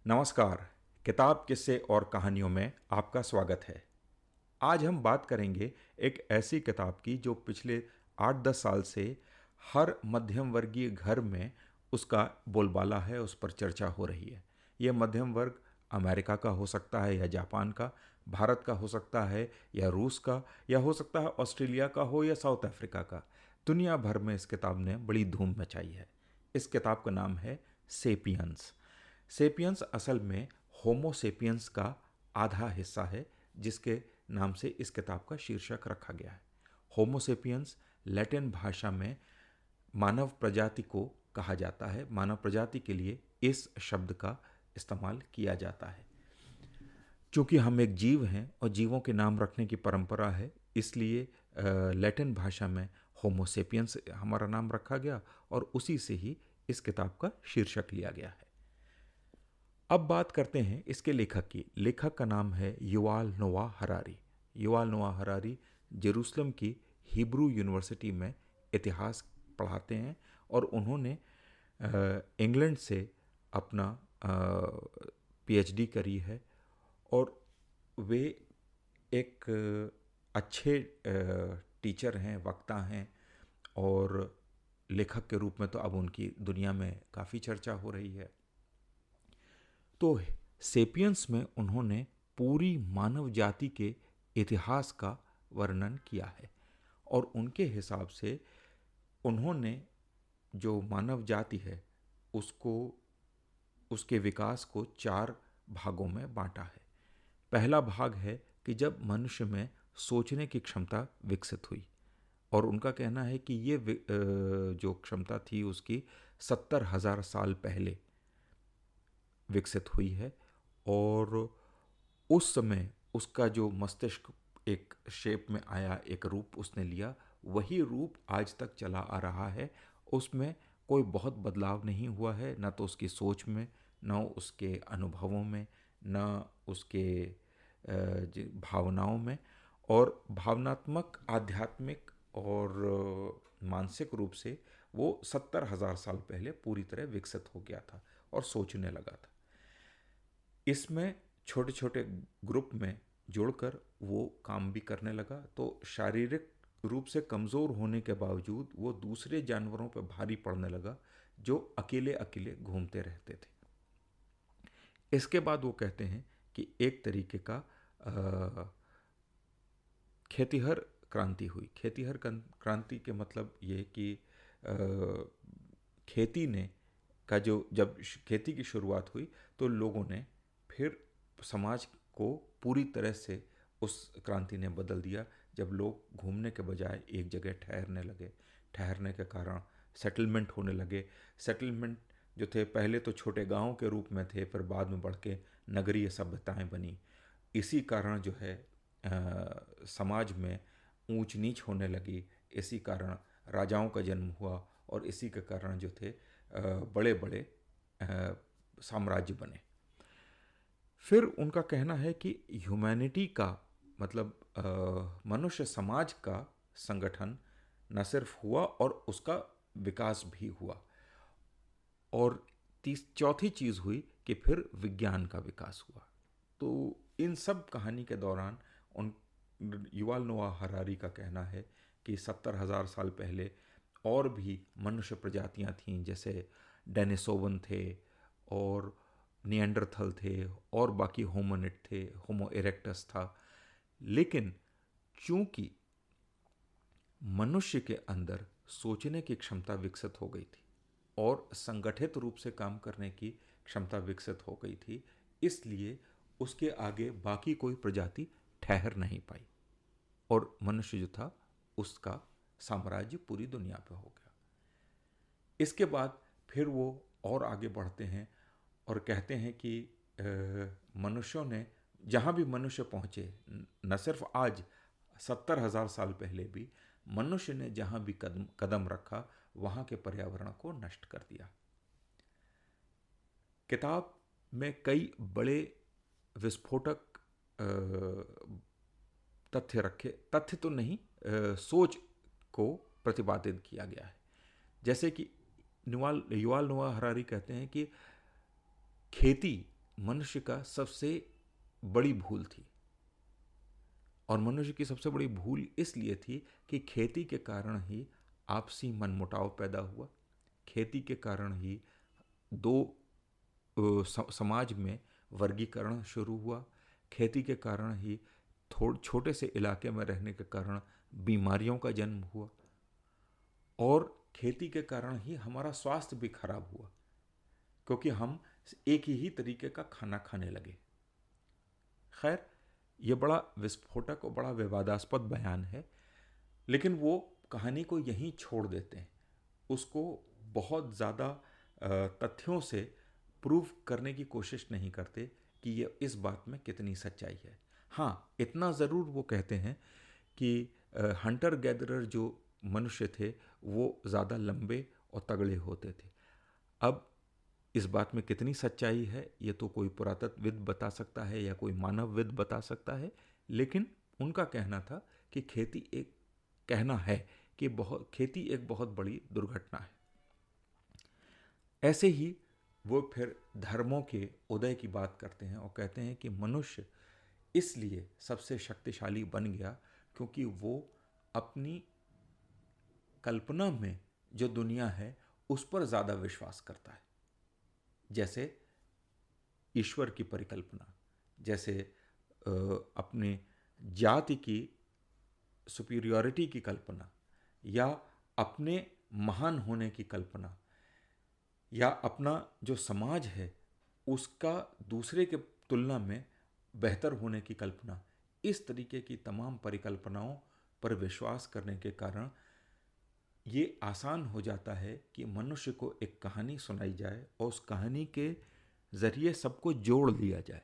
नमस्कार। किताब किस्से और कहानियों में आपका स्वागत है। आज हम बात करेंगे एक ऐसी किताब की जो पिछले 8-10 साल से हर मध्यम वर्गीय घर में उसका बोलबाला है, उस पर चर्चा हो रही है। यह मध्यम वर्ग अमेरिका का हो सकता है या जापान का, भारत का हो सकता है या रूस का, या हो सकता है ऑस्ट्रेलिया का हो या साउथ अफ्रीका का। दुनिया भर में इस किताब ने बड़ी धूम मचाई है। इस किताब का नाम है सेपियंस। सेपियंस असल में होमो सेपियंस का आधा हिस्सा है, जिसके नाम से इस किताब का शीर्षक रखा गया है। होमो सेपियंस लैटिन भाषा में मानव प्रजाति को कहा जाता है। मानव प्रजाति के लिए इस शब्द का इस्तेमाल किया जाता है। चूँकि हम एक जीव हैं और जीवों के नाम रखने की परंपरा है, इसलिए लैटिन भाषा में होमो सेपियंस हमारा नाम रखा गया और उसी से ही इस किताब का शीर्षक लिया गया है। अब बात करते हैं इसके लेखक की। लेखक का नाम है युवाल नोआ हरारी। युवाल नोआ हरारी जेरूसलम की हिब्रू यूनिवर्सिटी में इतिहास पढ़ाते हैं और उन्होंने इंग्लैंड से अपना पीएचडी करी है और वे एक अच्छे टीचर हैं, वक्ता हैं और लेखक के रूप में तो अब उनकी दुनिया में काफ़ी चर्चा हो रही है। तो सेपियंस में उन्होंने पूरी मानव जाति के इतिहास का वर्णन किया है और उनके हिसाब से उन्होंने जो मानव जाति है उसको, उसके विकास को 4 भागों में बांटा है। पहला भाग है कि जब मनुष्य में सोचने की क्षमता विकसित हुई, और उनका कहना है कि ये जो क्षमता थी उसकी 70,000 साल पहले विकसित हुई है और उस समय उसका जो मस्तिष्क एक शेप में आया, एक रूप उसने लिया, वही रूप आज तक चला आ रहा है। उसमें कोई बहुत बदलाव नहीं हुआ है, न तो उसकी सोच में, न उसके अनुभवों में, न उसके भावनाओं में। और भावनात्मक, आध्यात्मिक और मानसिक रूप से वो 70,000 साल पहले पूरी तरह विकसित हो गया था और सोचने लगा था। इसमें छोटे छोटे ग्रुप में जोड़कर वो काम भी करने लगा। तो शारीरिक रूप से कमज़ोर होने के बावजूद वो दूसरे जानवरों पर भारी पड़ने लगा जो अकेले अकेले घूमते रहते थे। इसके बाद वो कहते हैं कि एक तरीके का खेतिहर क्रांति हुई। खेतिहर क्रांति के मतलब ये कि खेती ने का जो जब खेती की शुरुआत हुई तो लोगों ने फिर समाज को पूरी तरह से उस क्रांति ने बदल दिया। जब लोग घूमने के बजाय एक जगह ठहरने लगे, ठहरने के कारण सेटलमेंट होने लगे। सेटलमेंट जो थे पहले तो छोटे गांव के रूप में थे, फिर बाद में बढ़ के नगरीय सभ्यताएं बनी। इसी कारण जो है समाज में ऊंच नीच होने लगी। इसी कारण राजाओं का जन्म हुआ और इसी के कारण जो थे बड़े बड़े साम्राज्य बने। फिर उनका कहना है कि ह्यूमैनिटी का मतलब मनुष्य समाज का संगठन न सिर्फ हुआ और उसका विकास भी हुआ, और चौथी चीज़ हुई कि फिर विज्ञान का विकास हुआ। तो इन सब कहानी के दौरान उन युवाल नोआ हरारी का कहना है कि 70,000 साल पहले और भी मनुष्य प्रजातियां थीं, जैसे डेनिसोवन थे और निएंडरथल थे और बाकी होमिनिड थे, होमो इरेक्टस था। लेकिन चूंकि मनुष्य के अंदर सोचने की क्षमता विकसित हो गई थी और संगठित रूप से काम करने की क्षमता विकसित हो गई थी, इसलिए उसके आगे बाकी कोई प्रजाति ठहर नहीं पाई और मनुष्य जो था उसका साम्राज्य पूरी दुनिया पे हो गया। इसके बाद फिर वो और आगे बढ़ते हैं और कहते हैं कि मनुष्यों ने जहाँ भी मनुष्य पहुँचे, न सिर्फ आज 70,000 साल पहले भी मनुष्य ने जहाँ भी कदम रखा वहाँ के पर्यावरण को नष्ट कर दिया। किताब में कई बड़े विस्फोटक तथ्य तो नहीं, सोच को प्रतिपादित किया गया है। जैसे कि युवाल नोआ हरारी कहते हैं कि खेती मनुष्य का सबसे बड़ी भूल थी। और मनुष्य की सबसे बड़ी भूल इसलिए थी कि खेती के कारण ही आपसी मनमुटाव पैदा हुआ। खेती के कारण ही दो समाज में वर्गीकरण शुरू हुआ। खेती के कारण ही थोड़े छोटे से इलाके में रहने के कारण बीमारियों का जन्म हुआ। और खेती के कारण ही हमारा स्वास्थ्य भी खराब हुआ, क्योंकि हम एक ही तरीके का खाना खाने लगे। खैर, ये बड़ा विस्फोटक और बड़ा विवादास्पद बयान है, लेकिन वो कहानी को यहीं छोड़ देते हैं। उसको बहुत ज़्यादा तथ्यों से प्रूव करने की कोशिश नहीं करते कि ये इस बात में कितनी सच्चाई है। हाँ, इतना ज़रूर वो कहते हैं कि हंटर गैदरर जो मनुष्य थे वो ज़्यादा लंबे और तगड़े होते थे। अब इस बात में कितनी सच्चाई है ये तो कोई पुरातत्वविद बता सकता है या कोई मानवविद बता सकता है, लेकिन उनका कहना था कि खेती एक बहुत बड़ी दुर्घटना है। ऐसे ही वो फिर धर्मों के उदय की बात करते हैं और कहते हैं कि मनुष्य इसलिए सबसे शक्तिशाली बन गया क्योंकि वो अपनी कल्पना में जो दुनिया है उस पर ज़्यादा विश्वास करता है। जैसे ईश्वर की परिकल्पना, जैसे अपने जाति की सुपीरियॉरिटी की कल्पना, या अपने महान होने की कल्पना, या अपना जो समाज है उसका दूसरे के तुलना में बेहतर होने की कल्पना। इस तरीके की तमाम परिकल्पनाओं पर विश्वास करने के कारण ये आसान हो जाता है कि मनुष्य को एक कहानी सुनाई जाए और उस कहानी के ज़रिए सबको जोड़ लिया जाए।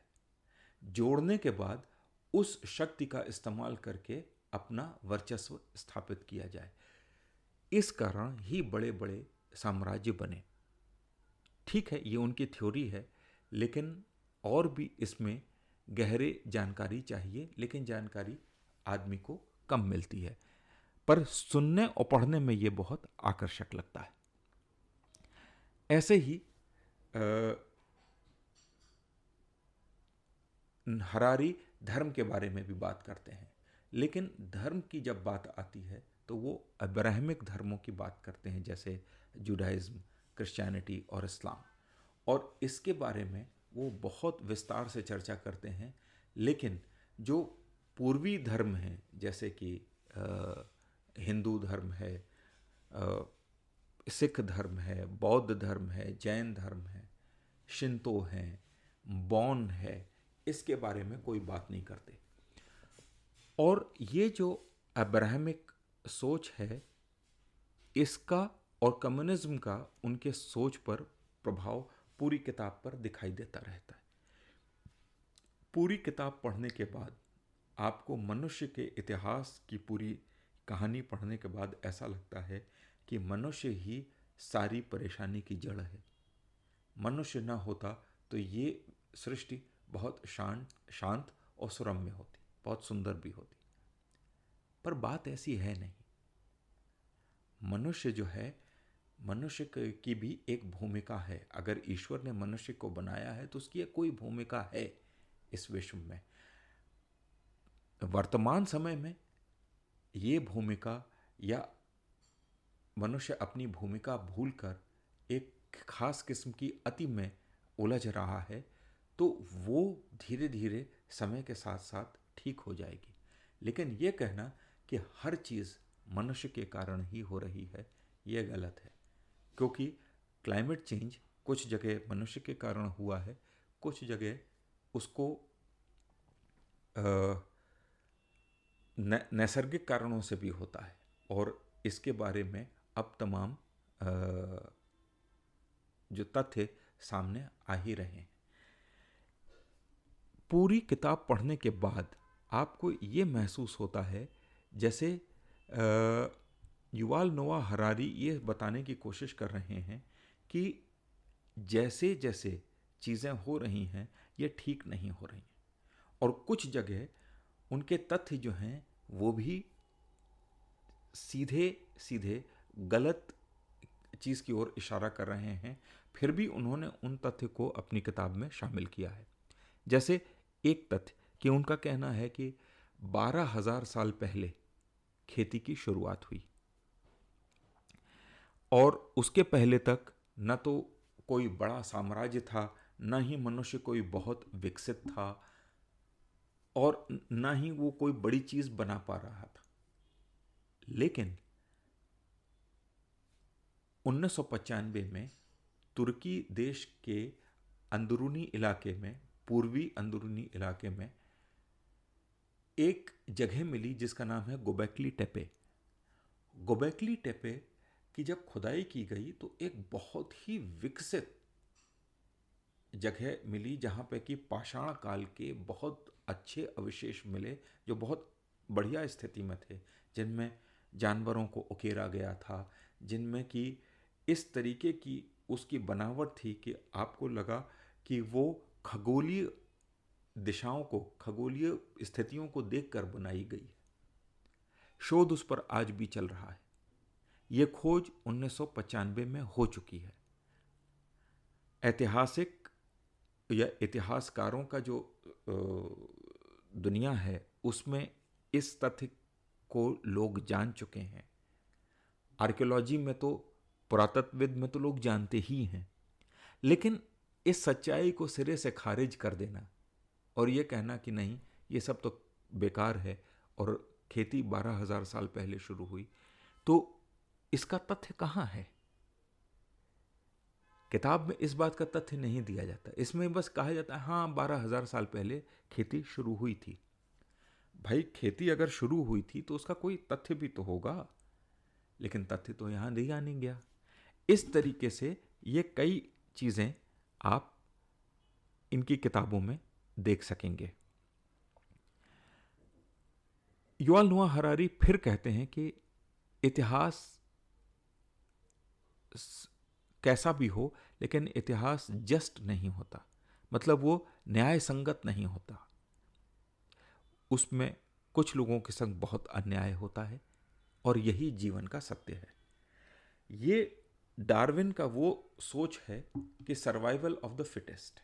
जोड़ने के बाद उस शक्ति का इस्तेमाल करके अपना वर्चस्व स्थापित किया जाए। इस कारण ही बड़े बड़े साम्राज्य बने। ठीक है, ये उनकी थ्योरी है, लेकिन और भी इसमें गहरे जानकारी चाहिए, लेकिन जानकारी आदमी को कम मिलती है, पर सुनने और पढ़ने में ये बहुत आकर्षक लगता है। ऐसे ही हरारी धर्म के बारे में भी बात करते हैं, लेकिन धर्म की जब बात आती है तो वो अब्राहमिक धर्मों की बात करते हैं, जैसे जुडाइज्म, क्रिश्चियनिटी और इस्लाम। और इसके बारे में वो बहुत विस्तार से चर्चा करते हैं। लेकिन जो पूर्वी धर्म हैं, जैसे कि हिंदू धर्म है, सिख धर्म है, बौद्ध धर्म है, जैन धर्म है, शिंतो है, बौन है, इसके बारे में कोई बात नहीं करते। और ये जो अब्राहमिक सोच है, इसका और कम्युनिज्म का उनके सोच पर प्रभाव पूरी किताब पर दिखाई देता रहता है। पूरी किताब पढ़ने के बाद आपको मनुष्य के इतिहास की पूरी कहानी पढ़ने के बाद ऐसा लगता है कि मनुष्य ही सारी परेशानी की जड़ है। मनुष्य ना होता तो ये सृष्टि बहुत शांत और सुरम्य होती, बहुत सुंदर भी होती। पर बात ऐसी है नहीं। मनुष्य जो है, मनुष्य की भी एक भूमिका है। अगर ईश्वर ने मनुष्य को बनाया है तो उसकी एक कोई भूमिका है इस विश्व में। वर्तमान समय में ये भूमिका, या मनुष्य अपनी भूमिका भूलकर एक खास किस्म की अति में उलझ रहा है, तो वो धीरे धीरे समय के साथ साथ ठीक हो जाएगी। लेकिन ये कहना कि हर चीज़ मनुष्य के कारण ही हो रही है, ये गलत है। क्योंकि क्लाइमेट चेंज कुछ जगह मनुष्य के कारण हुआ है, कुछ जगह उसको नैसर्गिक कारणों से भी होता है। और इसके बारे में अब तमाम जो तथ्य सामने आ ही रहे हैं। पूरी किताब पढ़ने के बाद आपको ये महसूस होता है जैसे युवाल नोआ हरारी ये बताने की कोशिश कर रहे हैं कि जैसे जैसे चीज़ें हो रही हैं ये ठीक नहीं हो रही हैं, और कुछ जगह उनके तथ्य जो हैं वो भी सीधे सीधे गलत चीज़ की ओर इशारा कर रहे हैं। फिर भी उन्होंने उन तथ्य को अपनी किताब में शामिल किया है। जैसे एक तथ्य कि उनका कहना है कि 12,000 साल पहले खेती की शुरुआत हुई और उसके पहले तक न तो कोई बड़ा साम्राज्य था, न ही मनुष्य कोई बहुत विकसित था, और न ही वो कोई बड़ी चीज बना पा रहा था। लेकिन 1995 में तुर्की देश के अंदरूनी इलाके में, पूर्वी अंदरूनी इलाके में एक जगह मिली जिसका नाम है गोबेकली टेपे। गोबेकली टेपे की जब खुदाई की गई तो एक बहुत ही विकसित जगह मिली जहाँ पे कि पाषाण काल के बहुत अच्छे अवशेष मिले जो बहुत बढ़िया स्थिति में थे, जिनमें जानवरों को उकेरा गया था, जिनमें कि इस तरीके की उसकी बनावट थी कि आपको लगा कि वो खगोलीय दिशाओं को, खगोलीय स्थितियों को देखकर बनाई गई है। शोध उस पर आज भी चल रहा है। ये खोज 1995 में हो चुकी है। ऐतिहासिक या इतिहासकारों का जो दुनिया है उसमें इस तथ्य को लोग जान चुके हैं। आर्कियोलॉजी में तो, पुरातत्वविद में तो लोग जानते ही हैं, लेकिन इस सच्चाई को सिरे से खारिज कर देना और ये कहना कि नहीं ये सब तो बेकार है और खेती 12,000 साल पहले शुरू हुई, तो इसका तथ्य कहाँ है? किताब में इस बात का तथ्य नहीं दिया जाता। इसमें बस कहा जाता है हाँ 12,000 साल पहले खेती शुरू हुई थी। भाई खेती अगर शुरू हुई थी तो उसका कोई तथ्य भी तो होगा, लेकिन तथ्य तो यहाँ दिया नहीं गया। इस तरीके से ये कई चीज़ें आप इनकी किताबों में देख सकेंगे। युval नोआ हरारी फिर कहते हैं कि इतिहास कैसा भी हो, लेकिन इतिहास जस्ट नहीं होता, मतलब वो न्याय संगत नहीं होता। उसमें कुछ लोगों के संग बहुत अन्याय होता है और यही जीवन का सत्य है। ये डार्विन का वो सोच है कि सर्वाइवल ऑफ द फिटेस्ट।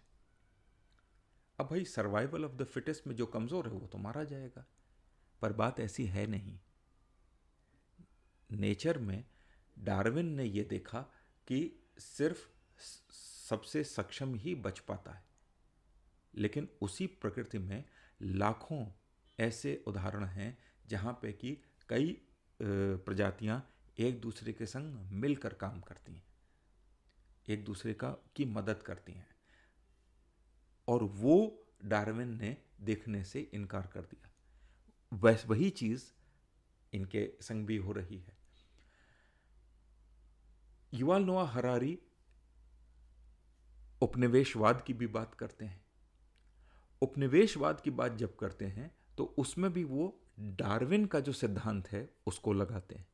अब भाई सर्वाइवल ऑफ द फिटेस्ट में जो कमजोर है वो तो मारा जाएगा, पर बात ऐसी है नहीं। नेचर में डार्विन ने ये देखा कि सिर्फ सबसे सक्षम ही बच पाता है, लेकिन उसी प्रकृति में लाखों ऐसे उदाहरण हैं जहाँ पे कि कई प्रजातियाँ एक दूसरे के संग मिलकर काम करती हैं, एक दूसरे की मदद करती हैं, और वो डार्विन ने देखने से इनकार कर दिया। वही चीज़ इनके संग भी हो रही है। युval नोआ हरारी उपनिवेशवाद की भी बात करते हैं। उपनिवेशवाद की बात जब करते हैं तो उसमें भी वो डार्विन का जो सिद्धांत है उसको लगाते हैं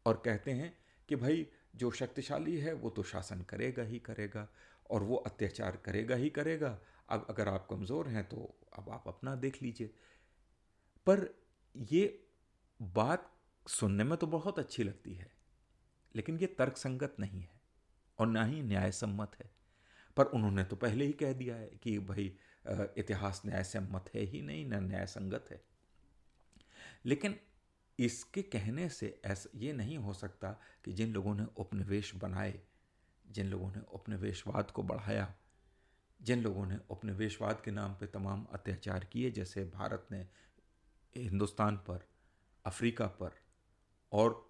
और कहते हैं कि भाई जो शक्तिशाली है वो तो शासन करेगा ही करेगा और वो अत्याचार करेगा ही करेगा। अब अगर आप कमज़ोर हैं तो अब आप अपना देख लीजिए। पर ये बात सुनने में तो बहुत अच्छी लगती है, लेकिन ये तर्कसंगत नहीं है और ना ही न्याय सम्मत है। पर उन्होंने तो पहले ही कह दिया है कि भाई इतिहास न्याय सम्मत है ही नहीं, ना न्याय संगत है। लेकिन इसके कहने से ऐसा ये नहीं हो सकता कि जिन लोगों ने उपनिवेश बनाए, जिन लोगों ने उपनिवेशवाद को बढ़ाया, जिन लोगों ने उपनिवेशवाद के नाम पे तमाम अत्याचार किए, जैसे भारत ने हिंदुस्तान पर, अफ्रीका पर, और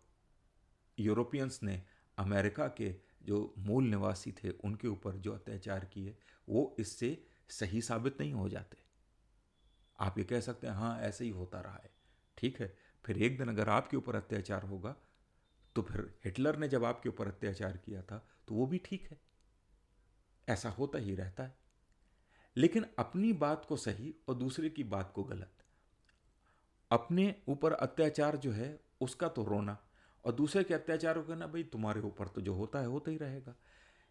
यूरोपियंस ने अमेरिका के जो मूल निवासी थे उनके ऊपर जो अत्याचार किए, वो इससे सही साबित नहीं हो जाते। आप ये कह सकते हैं हाँ ऐसे ही होता रहा है, ठीक है, फिर एक दिन अगर आपके ऊपर अत्याचार होगा तो फिर हिटलर ने जब आपके ऊपर अत्याचार किया था तो वो भी ठीक है, ऐसा होता ही रहता है। लेकिन अपनी बात को सही और दूसरे की बात को गलत, अपने ऊपर अत्याचार जो है उसका तो रोना और दूसरे के अत्याचार को कहना भाई तुम्हारे ऊपर तो जो होता है होता ही रहेगा,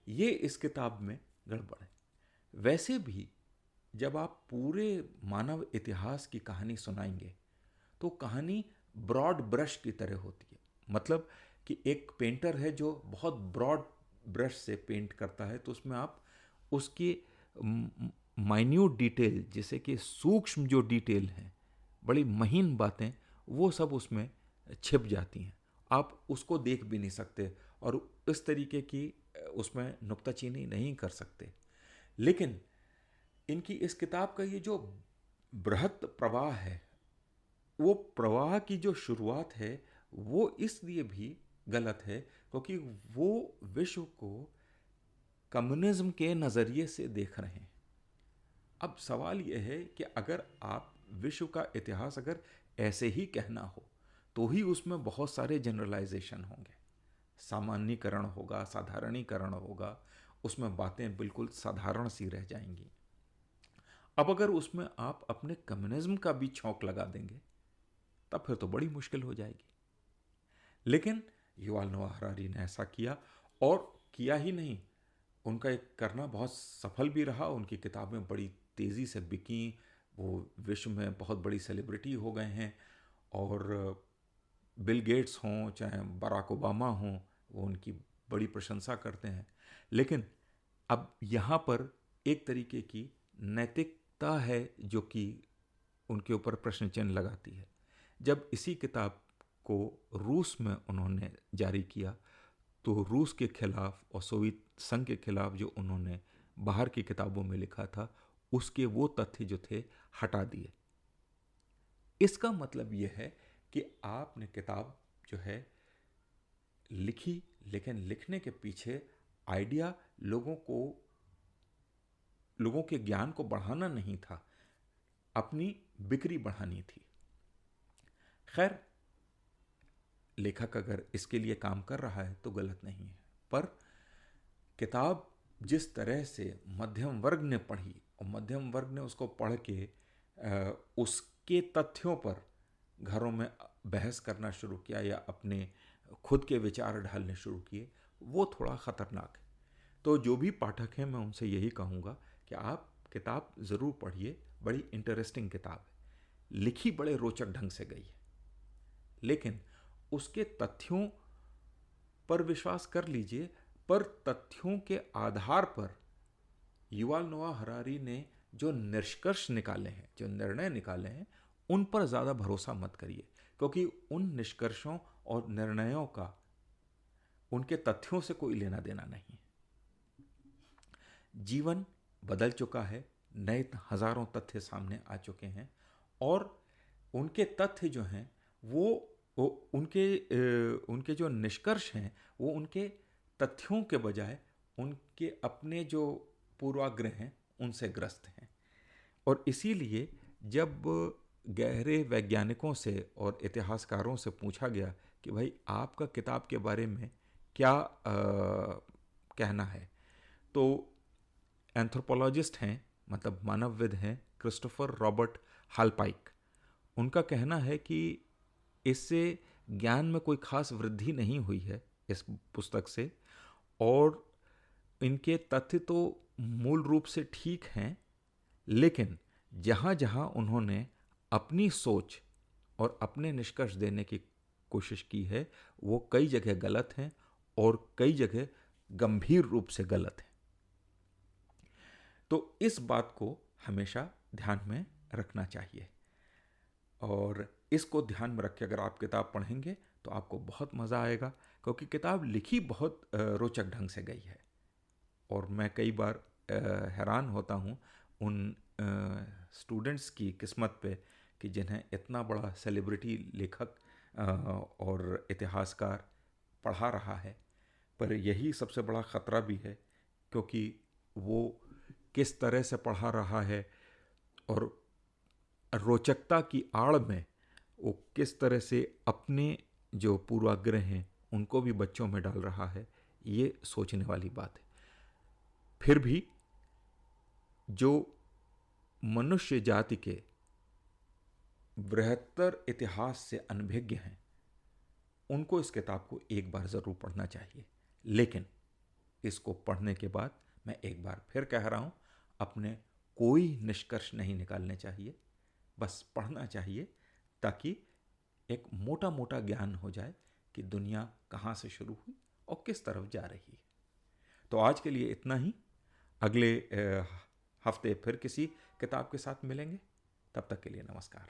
ये इस किताब में गड़बड़ है। वैसे भी जब आप पूरे मानव इतिहास की कहानी सुनाएंगे तो कहानी ब्रॉड ब्रश की तरह होती है। मतलब कि एक पेंटर है जो बहुत ब्रॉड ब्रश से पेंट करता है तो उसमें आप उसकी माइन्यूट डिटेल, जैसे कि सूक्ष्म जो डिटेल हैं, बड़ी महीन बातें, वो सब उसमें छिप जाती हैं, आप उसको देख भी नहीं सकते और इस तरीके की उसमें नुक्ताचीनी नहीं कर सकते। लेकिन इनकी इस किताब का ये जो बृहत प्रवाह है, वो प्रवाह की जो शुरुआत है वो इसलिए भी गलत है क्योंकि वो विश्व को कम्युनिज्म के नज़रिए से देख रहे हैं। अब सवाल यह है कि अगर आप विश्व का इतिहास अगर ऐसे ही कहना हो तो ही उसमें बहुत सारे जनरलाइजेशन होंगे, सामान्यीकरण होगा, साधारणीकरण होगा, उसमें बातें बिल्कुल साधारण सी रह जाएंगी। अब अगर उसमें आप अपने कम्युनिज्म का भी छौंक लगा देंगे तब फिर तो बड़ी मुश्किल हो जाएगी। लेकिन युval नोआ हरारी ने ऐसा किया, और किया ही नहीं, उनका एक करना बहुत सफल भी रहा। उनकी किताबें बड़ी तेज़ी से बिकी, वो विश्व में बहुत बड़ी सेलिब्रिटी हो गए हैं, और बिल गेट्स हों चाहे बराक ओबामा हों, वो उनकी बड़ी प्रशंसा करते हैं। लेकिन अब यहाँ पर एक तरीके की नैतिकता है जो कि उनके ऊपर प्रश्न चिन्ह लगाती है। जब इसी किताब को रूस में उन्होंने जारी किया तो रूस के खिलाफ और सोवियत संघ के खिलाफ जो उन्होंने बाहर की किताबों में लिखा था उसके वो तथ्य जो थे हटा दिए। इसका मतलब यह है कि आपने किताब जो है लिखी, लेकिन लिखने के पीछे आइडिया लोगों के ज्ञान को बढ़ाना नहीं था, अपनी बिक्री बढ़ानी थी। खैर, लेखक अगर इसके लिए काम कर रहा है तो गलत नहीं है, पर किताब जिस तरह से मध्यम वर्ग ने पढ़ी और मध्यम वर्ग ने उसको पढ़ के उसके तथ्यों पर घरों में बहस करना शुरू किया या अपने खुद के विचार ढालने शुरू किए, वो थोड़ा ख़तरनाक है। तो जो भी पाठक हैं मैं उनसे यही कहूँगा कि आप किताब ज़रूर पढ़िए, बड़ी इंटरेस्टिंग किताब है, लिखी बड़े रोचक ढंग से गई है, लेकिन उसके तथ्यों पर विश्वास कर लीजिए, पर तथ्यों के आधार पर युval नोआ हरारी ने जो निष्कर्ष निकाले हैं, जो निर्णय निकाले हैं, उन पर ज़्यादा भरोसा मत करिए, क्योंकि उन निष्कर्षों और निर्णयों का उनके तथ्यों से कोई लेना देना नहीं है। जीवन बदल चुका है, नए हजारों तथ्य सामने आ चुके हैं, और उनके तथ्य जो हैं वो उनके जो निष्कर्ष हैं वो उनके तथ्यों के बजाय उनके अपने जो पूर्वाग्रह हैं उनसे ग्रस्त हैं। और इसीलिए जब गहरे वैज्ञानिकों से और इतिहासकारों से पूछा गया कि भाई आपका किताब के बारे में क्या कहना है, तो एंथ्रोपोलॉजिस्ट हैं, मतलब मानवविद हैं, क्रिस्टोफर रॉबर्ट हालपाइक, उनका कहना है कि इससे ज्ञान में कोई खास वृद्धि नहीं हुई है इस पुस्तक से, और इनके तथ्य तो मूल रूप से ठीक हैं, लेकिन जहाँ जहाँ उन्होंने अपनी सोच और अपने निष्कर्ष देने की कोशिश की है वो कई जगह गलत हैं और कई जगह गंभीर रूप से गलत हैं। तो इस बात को हमेशा ध्यान में रखना चाहिए, और इसको ध्यान में रख के अगर आप किताब पढ़ेंगे तो आपको बहुत मज़ा आएगा, क्योंकि किताब लिखी बहुत रोचक ढंग से गई है। और मैं कई बार हैरान होता हूँ उन स्टूडेंट्स की किस्मत पे कि जिन्हें इतना बड़ा सेलिब्रिटी लेखक और इतिहासकार पढ़ा रहा है, पर यही सबसे बड़ा ख़तरा भी है, क्योंकि वो किस तरह से पढ़ा रहा है और रोचकता की आड़ में वो किस तरह से अपने जो पूर्वाग्रह हैं उनको भी बच्चों में डाल रहा है, ये सोचने वाली बात है। फिर भी जो मनुष्य जाति के बृहत्तर इतिहास से अनभिज्ञ हैं उनको इस किताब को एक बार ज़रूर पढ़ना चाहिए। लेकिन इसको पढ़ने के बाद मैं एक बार फिर कह रहा हूँ, अपने कोई निष्कर्ष नहीं निकालने चाहिए, बस पढ़ना चाहिए ताकि एक मोटा मोटा ज्ञान हो जाए कि दुनिया कहाँ से शुरू हुई और किस तरफ जा रही है। तो आज के लिए इतना ही। अगले हफ्ते फिर किसी किताब के साथ मिलेंगे। तब तक के लिए नमस्कार।